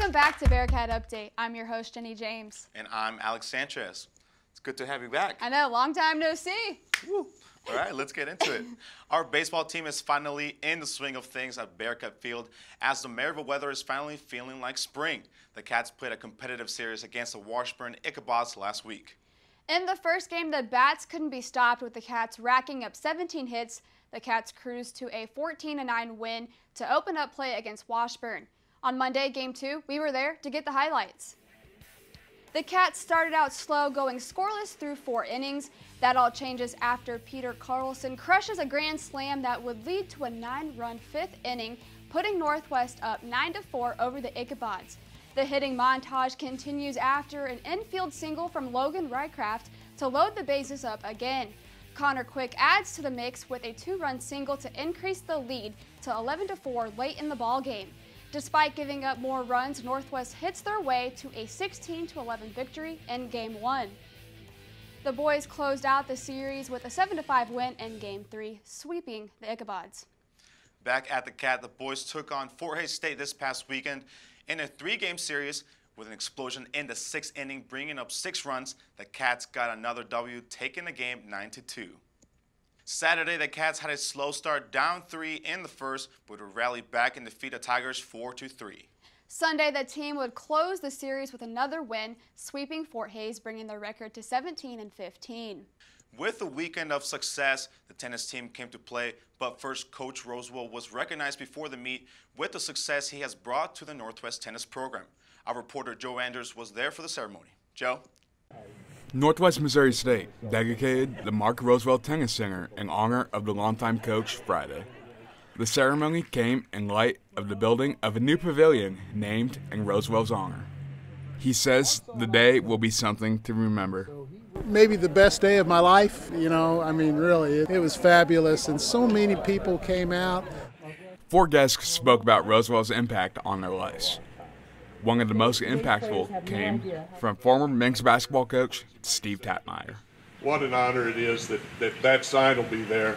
Welcome back to Bearcat Update. I'm your host, Jenny James. And I'm Alex Sanchez. It's good to have you back. I know, long time no see. Woo. All right, let's get into it. Our baseball team is finally in the swing of things at Bearcat Field as the Maryville weather is finally feeling like spring. The Cats played a competitive series against the Washburn Ichabods last week. In the first game, the Bats couldn't be stopped with the Cats racking up 17 hits. The Cats cruised to a 14-9 win to open up play against Washburn. On Monday, Game 2, we were there to get the highlights. The Cats started out slow, going scoreless through 4 innings. That all changes after Peter Carlson crushes a grand slam that would lead to a 9-run 5th inning, putting Northwest up 9-4 over the Ichabods. The hitting montage continues after an infield single from Logan Rycraft to load the bases up again. Connor Quick adds to the mix with a 2-run single to increase the lead to 11-4 late in the ballgame. Despite giving up more runs, Northwest hits their way to a 16-11 victory in Game 1. The boys closed out the series with a 7-5 win in Game 3, sweeping the Ichabods. Back at the Cat, the boys took on Fort Hays State this past weekend in a 3-game series with an explosion in the 6th inning, bringing up 6 runs. The Cats got another W, taking the game 9-2. Saturday, the Cats had a slow start, down 3 in the first, but would rally back and defeat the Tigers 4-3. Sunday, the team would close the series with another win, sweeping Fort Hays, bringing their record to 17-15. With a weekend of success, the tennis team came to play, but first, Coach Rosewell was recognized before the meet with the success he has brought to the Northwest tennis program. Our reporter Joe Anders was there for the ceremony. Joe? Northwest Missouri State dedicated the Mark Roosevelt Tennis Center in honor of the longtime coach Friday. The ceremony came in light of the building of a new pavilion named in Roosevelt's honor. He says the day will be something to remember. Maybe the best day of my life, really. It was fabulous, and so many people came out. 4 guests spoke about Roosevelt's impact on their lives. One of the most impactful came from former men's basketball coach Steve Tatmeyer. What an honor it is that sign will be there,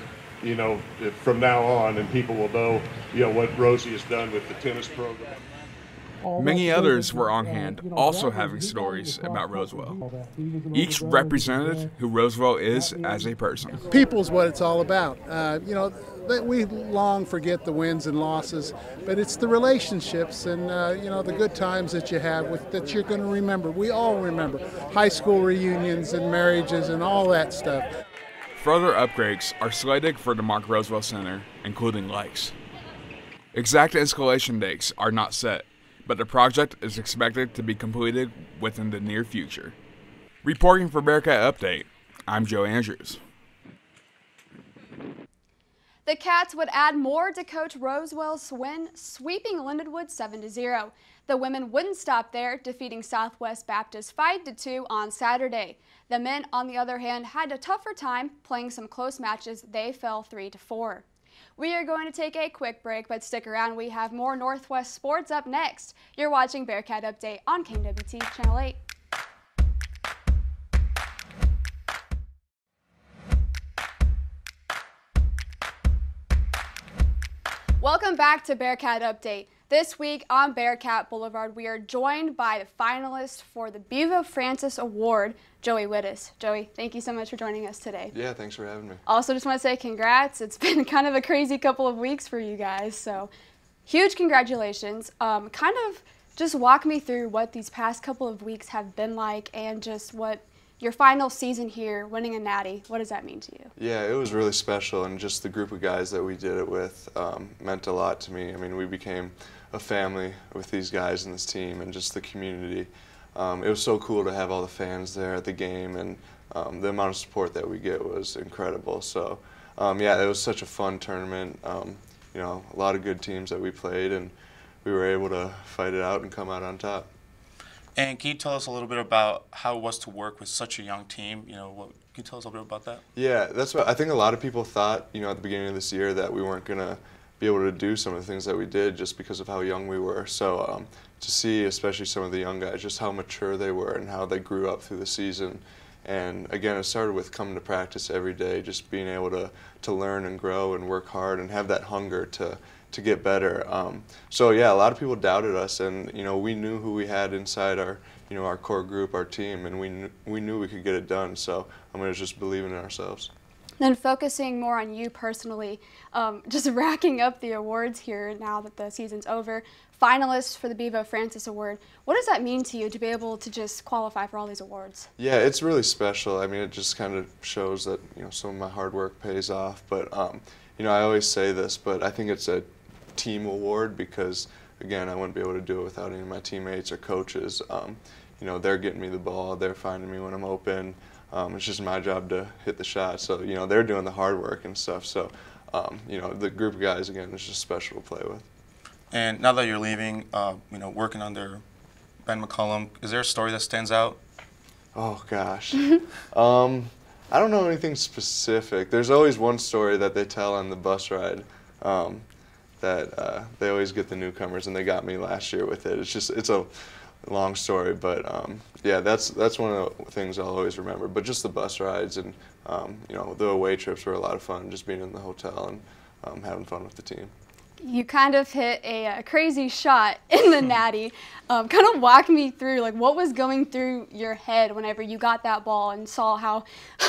from now on, and people will know, what Rosie has done with the tennis program. Many others were on hand, also having stories about Roosevelt. Each represented who Roosevelt is as a person. People's what it's all about. We long forget the wins and losses, but it's the relationships and, the good times that you have that you're going to remember. We all remember high school reunions and marriages and all that stuff. Further upgrades are slated for the Mark Roosevelt Center, including lights. Exact installation dates are not set, but the project is expected to be completed within the near future. Reporting for Bearcat Update, I'm Joe Andrews. The Cats would add more to Coach Roosevell's win, sweeping Lindenwood 7-0. The women wouldn't stop there, defeating Southwest Baptist 5-2 on Saturday. The men, on the other hand, had a tougher time playing some close matches. They fell 3-4. We are going to take a quick break, but stick around. We have more Northwest sports up next. You're watching Bearcat Update on KNWT Channel 8. Welcome back to Bearcat Update. This week on Bearcat Boulevard, we are joined by the finalist for the Bevo Francis Award, Joey Wittes. Joey, thank you so much for joining us today. Yeah, thanks for having me. Also, just want to say congrats. It's been kind of a crazy couple of weeks for you guys, so huge congratulations. Kind of just walk me through what these past couple of weeks have been like and just what your final season here, winning a natty, what does that mean to you? Yeah, it was really special, and just the group of guys that we did it with meant a lot to me. I mean, we became a family with these guys and this team and just the community. It was so cool to have all the fans there at the game, and the amount of support that we get was incredible. So, yeah, it was such a fun tournament. A lot of good teams that we played, and we were able to fight it out and come out on top. And can you tell us a little bit about how it was to work with such a young team? Can you tell us a little bit about that? Yeah, that's what I think. A lot of people thought, at the beginning of this year that we weren't going to be able to do some of the things that we did just because of how young we were. So to see, especially some of the young guys, just how mature they were and how they grew up through the season. And again, it started with coming to practice every day, just being able to learn and grow and work hard and have that hunger to to get better. So yeah, a lot of people doubted us, and we knew who we had inside our our core group, our team, and we knew we could get it done. So I'm going to just believe in ourselves. Then focusing more on you personally, just racking up the awards here now that the season's over. Finalist for the Bevo Francis Award. What does that mean to you to be able to just qualify for all these awards? Yeah, it's really special. I mean, it just kind of shows that some of my hard work pays off. But I always say this, but I think it's a team award because, again, I wouldn't be able to do it without any of my teammates or coaches. They're getting me the ball, they're finding me when I'm open. It's just my job to hit the shot. So they're doing the hard work and stuff. So the group of guys, again, is just special to play with. And now that you're leaving, working under Ben McCollum, is there a story that stands out? Oh gosh, I don't know anything specific. There's always one story that they tell on the bus ride that they always get the newcomers, and they got me last year with it. It's a long story, but yeah, that's one of the things I'll always remember. But just the bus rides and the away trips were a lot of fun. Just being in the hotel and having fun with the team. You kind of hit a crazy shot in the Natty. Kind of walk me through, like, what was going through your head whenever you got that ball and saw how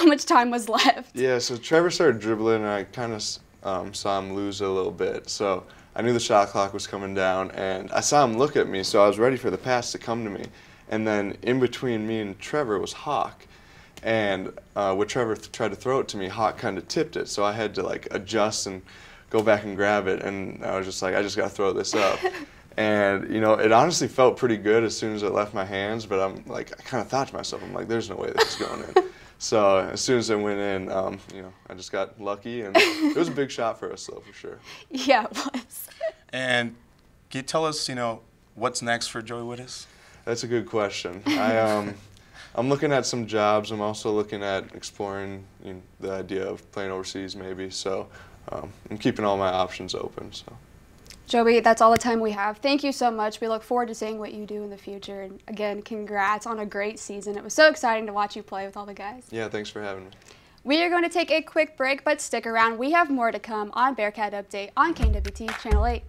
much time was left? Yeah, so Trevor started dribbling, and I kind of saw him lose a little bit. So I knew the shot clock was coming down, and I saw him look at me, so I was ready for the pass to come to me. And then in between me and Trevor was Hawk. And when Trevor tried to throw it to me, Hawk kind of tipped it, so I had to adjust and go back and grab it, and I was just like, I just got to throw this up. And, it honestly felt pretty good as soon as it left my hands, but I kind of thought to myself, I'm like, there's no way this is going in. So as soon as it went in, I just got lucky, and it was a big shot for us, though, for sure. Yeah, it was. And can you tell us, what's next for Joey Wittes? That's a good question. I'm looking at some jobs. I'm also looking at exploring the idea of playing overseas, maybe. So I'm keeping all my options open. So. Joey, that's all the time we have. Thank you so much. We look forward to seeing what you do in the future. And again, congrats on a great season. It was so exciting to watch you play with all the guys. Yeah, thanks for having me. We are going to take a quick break, but stick around. We have more to come on Bearcat Update on KNWT Channel 8.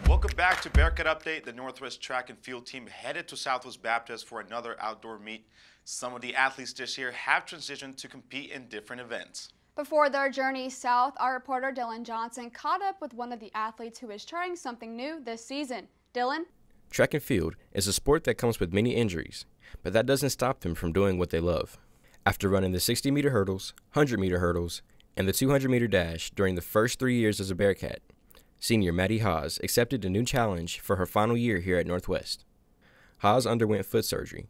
Welcome back to Bearcat Update. The Northwest Track and Field team headed to Southwest Baptist for another outdoor meet. Some of the athletes this year have transitioned to compete in different events. Before their journey south, our reporter Dylan Johnson caught up with one of the athletes who is trying something new this season. Dylan? Track and field is a sport that comes with many injuries, but that doesn't stop them from doing what they love. After running the 60-meter hurdles, 100-meter hurdles, and the 200-meter dash during the first 3 years as a Bearcat, senior Maddie Haas accepted a new challenge for her final year here at Northwest. Haas underwent foot surgery,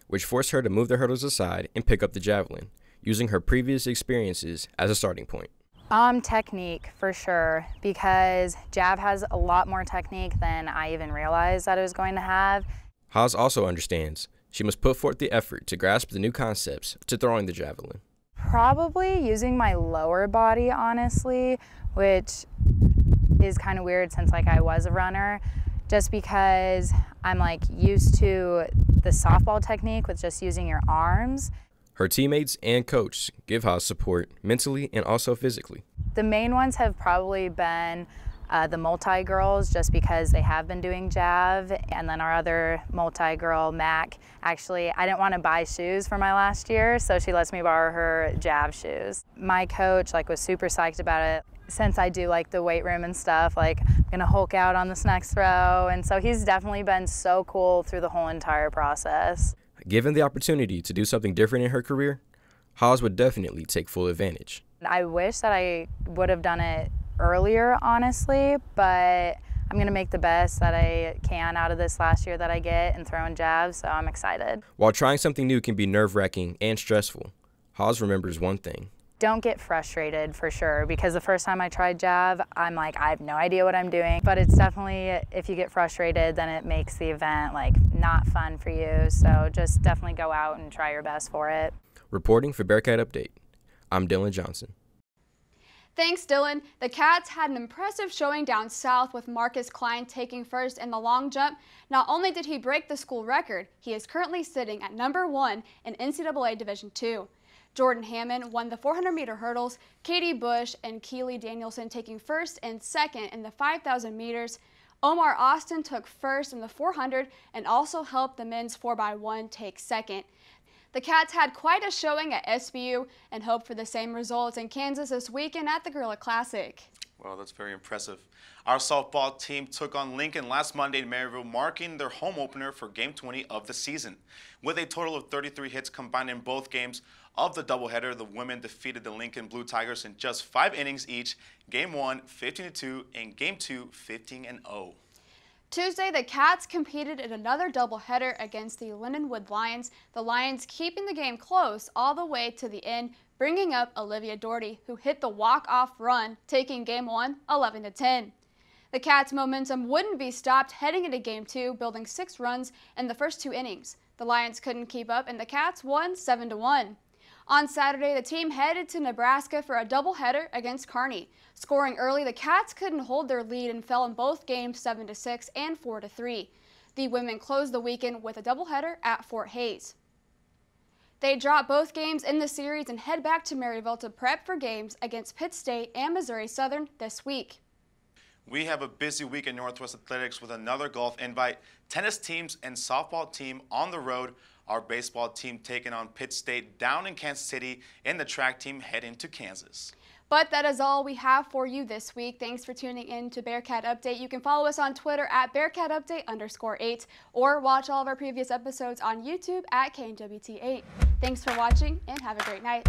which forced her to move the hurdles aside and pick up the javelin, using her previous experiences as a starting point. Technique for sure, because jav has a lot more technique than I even realized that it was going to have. Haas also understands she must put forth the effort to grasp the new concepts to throwing the javelin. Probably using my lower body, honestly, which is kind of weird since I was a runner, just because I'm used to the softball technique with just using your arms. Her teammates and coach give Haas support mentally and also physically. The main ones have probably been the multi-girls, just because they have been doing jav, and then our other multi-girl, Mac. Actually, I didn't want to buy shoes for my last year, so she lets me borrow her jav shoes. My coach was super psyched about it. Since I do the weight room and stuff, I'm gonna Hulk out on this next throw, and so he's definitely been so cool through the whole entire process. Given the opportunity to do something different in her career, Haas would definitely take full advantage. I wish that I would have done it earlier, honestly, but I'm gonna make the best that I can out of this last year that I get and throwing jabs, so I'm excited. While trying something new can be nerve-wracking and stressful, Haas remembers one thing. Don't get frustrated, for sure, because the first time I tried jav, I'm I have no idea what I'm doing. But it's definitely, if you get frustrated, then it makes the event not fun for you. So just definitely go out and try your best for it. Reporting for Bearcat Update, I'm Dylan Johnson. Thanks, Dylan. The Cats had an impressive showing down south with Marcus Klein taking first in the long jump. Not only did he break the school record, he is currently sitting at #1 in NCAA Division II. Jordan Hammond won the 400-meter hurdles, Katie Bush and Keely Danielson taking first and second in the 5,000 meters. Omar Austin took first in the 400 and also helped the men's 4x1 take second. The Cats had quite a showing at SBU and hope for the same results in Kansas this weekend at the Gorilla Classic. Well, that's very impressive. Our softball team took on Lincoln last Monday in Maryville, marking their home opener for Game 20 of the season. With a total of 33 hits combined in both games of the doubleheader, the women defeated the Lincoln Blue Tigers in just 5 innings each. Game 1, 15-2, and Game 2, 15-0. Tuesday, the Cats competed in another doubleheader against the Lindenwood Lions, the Lions keeping the game close all the way to the end, bringing up Olivia Doherty, who hit the walk-off run, taking Game 1, 11-10. The Cats' momentum wouldn't be stopped heading into Game 2, building 6 runs in the first 2 innings. The Lions couldn't keep up, and the Cats won 7-1. On Saturday, the team headed to Nebraska for a doubleheader against Kearney. Scoring early, the Cats couldn't hold their lead and fell in both games 7-6 and 4-3. The women closed the weekend with a doubleheader at Fort Hays. They dropped both games in the series and head back to Maryville to prep for games against Pitt State and Missouri Southern this week. We have a busy week in Northwest Athletics with another golf invite, tennis teams and softball team on the road, our baseball team taking on Pitt State down in Kansas City, and the track team heading to Kansas. But that is all we have for you this week. Thanks for tuning in to Bearcat Update. You can follow us on Twitter at BearcatUpdate_8 or watch all of our previous episodes on YouTube at KNWT8. Thanks for watching and have a great night.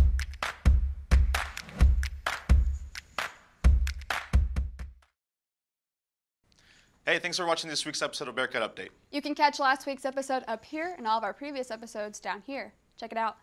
Hey, thanks for watching this week's episode of Bearcat Update. You can catch last week's episode up here and all of our previous episodes down here. Check it out.